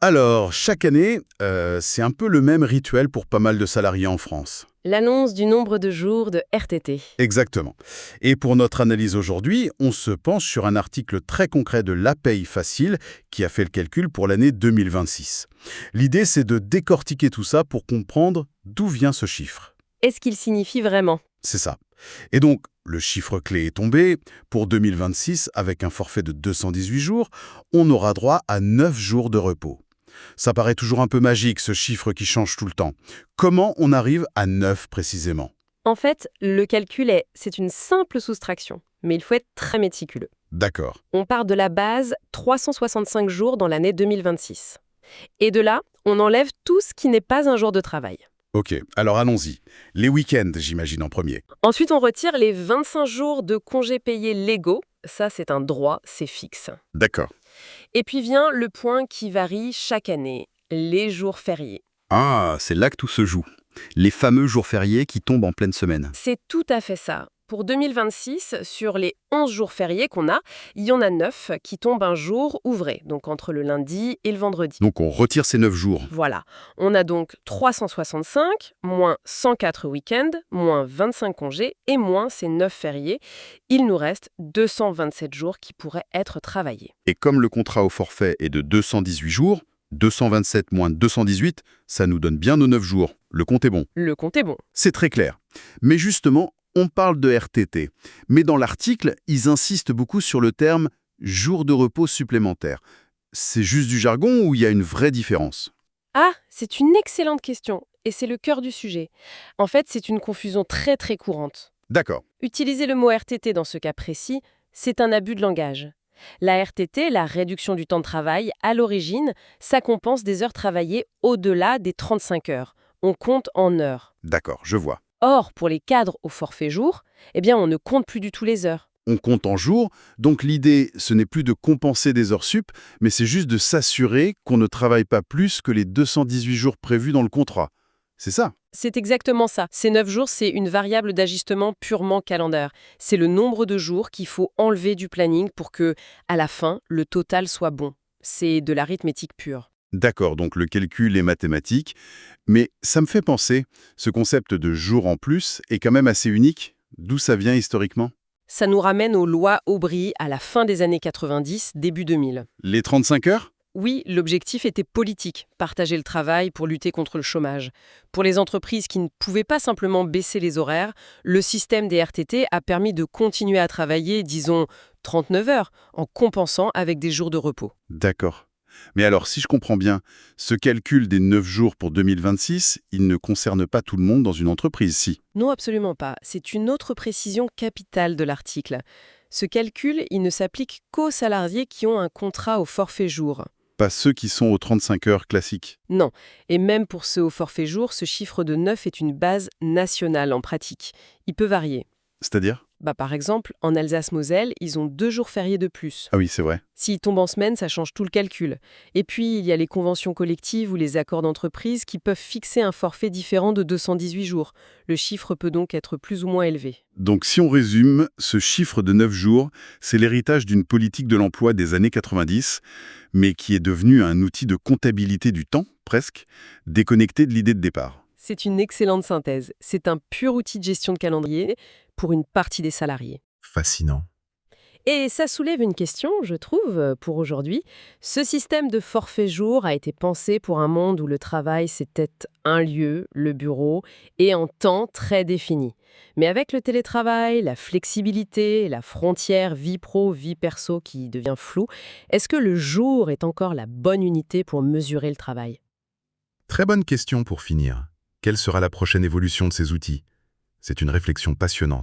Alors, chaque année, c'est un peu le même rituel pour pas mal de salariés en France. L'annonce du nombre de jours de RTT. Exactement. Et pour notre analyse aujourd'hui, on se penche sur un article très concret de La Paye Facile qui a fait le calcul pour l'année 2026. L'idée, c'est de décortiquer tout ça pour comprendre d'où vient ce chiffre. Est-ce qu'il signifie vraiment? C'est ça. Et donc, le chiffre clé est tombé. Pour 2026, avec un forfait de 218 jours, on aura droit à 9 jours de repos. Ça paraît toujours un peu magique, ce chiffre qui change tout le temps. Comment on arrive à 9 précisément? En fait, le calcul c'est une simple soustraction, mais il faut être très méticuleux. D'accord. On part de la base 365 jours dans l'année 2026. Et de là, on enlève tout ce qui n'est pas un jour de travail. Ok, alors allons-y. Les week-ends, j'imagine, en premier. Ensuite, on retire les 25 jours de congés payés légaux. Ça, c'est un droit, c'est fixe. D'accord. Et puis vient le point qui varie chaque année, les jours fériés. Ah, c'est là que tout se joue. Les fameux jours fériés qui tombent en pleine semaine. C'est tout à fait ça. Pour 2026, sur les 11 jours fériés qu'on a, il y en a 9 qui tombent un jour ouvré, donc entre le lundi et le vendredi. Donc on retire ces 9 jours. Voilà, on a donc 365, moins 104 week-ends, moins 25 congés et moins ces 9 fériés. Il nous reste 227 jours qui pourraient être travaillés. Et comme le contrat au forfait est de 218 jours, 227 moins 218, ça nous donne bien nos 9 jours. Le compte est bon. Le compte est bon. C'est très clair. Mais justement, on parle de RTT. Mais dans l'article, ils insistent beaucoup sur le terme « jour de repos supplémentaire ». C'est juste du jargon ou il y a une vraie différence? Ah, c'est une excellente question, et c'est le cœur du sujet. En fait, c'est une confusion très très courante. D'accord. Utiliser le mot RTT dans ce cas précis, c'est un abus de langage. La RTT, la réduction du temps de travail, à l'origine, ça compense des heures travaillées au-delà des 35 heures. On compte en heures. D'accord, je vois. Or, pour les cadres au forfait jour, eh bien, on ne compte plus du tout les heures. On compte en jours, donc l'idée, ce n'est plus de compenser des heures sup, mais c'est juste de s'assurer qu'on ne travaille pas plus que les 218 jours prévus dans le contrat. C'est ça? C'est exactement ça. Ces 9 jours, c'est une variable d'ajustement purement calendaire. C'est le nombre de jours qu'il faut enlever du planning pour que, à la fin, le total soit bon. C'est de l'arithmétique pure. D'accord, donc le calcul est mathématique, mais ça me fait penser, ce concept de jour en plus est quand même assez unique. D'où ça vient historiquement? Ça nous ramène aux lois Aubry à la fin des années 90, début 2000. Les 35 heures? Oui, l'objectif était politique, partager le travail pour lutter contre le chômage. Pour les entreprises qui ne pouvaient pas simplement baisser les horaires, le système des RTT a permis de continuer à travailler, disons, 39 heures, en compensant avec des jours de repos. D'accord. Mais alors, si je comprends bien, ce calcul des 9 jours pour 2026, il ne concerne pas tout le monde dans une entreprise, si? Non, absolument pas. C'est une autre précision capitale de l'article. Ce calcul, il ne s'applique qu'aux salariés qui ont un contrat au forfait jour. Pas ceux qui sont aux 35 heures classiques. Non. Et même pour ceux au forfait jour, ce chiffre de 9 est une base nationale en pratique. Il peut varier. C'est-à-dire? Par exemple, en Alsace-Moselle, ils ont 2 jours fériés de plus. Ah oui, c'est vrai. S'ils tombent en semaine, ça change tout le calcul. Et puis, il y a les conventions collectives ou les accords d'entreprise qui peuvent fixer un forfait différent de 218 jours. Le chiffre peut donc être plus ou moins élevé. Donc si on résume, ce chiffre de 9 jours, c'est l'héritage d'une politique de l'emploi des années 90, mais qui est devenu un outil de comptabilité du temps, presque, déconnecté de l'idée de départ. C'est une excellente synthèse. C'est un pur outil de gestion de calendrier pour une partie des salariés. Fascinant. Et ça soulève une question, je trouve, pour aujourd'hui. Ce système de forfait jour a été pensé pour un monde où le travail, c'était un lieu, le bureau, et en temps très défini. Mais avec le télétravail, la flexibilité, la frontière vie pro, vie perso qui devient floue, est-ce que le jour est encore la bonne unité pour mesurer le travail? Très bonne question pour finir. Quelle sera la prochaine évolution de ces outils? C'est une réflexion passionnante.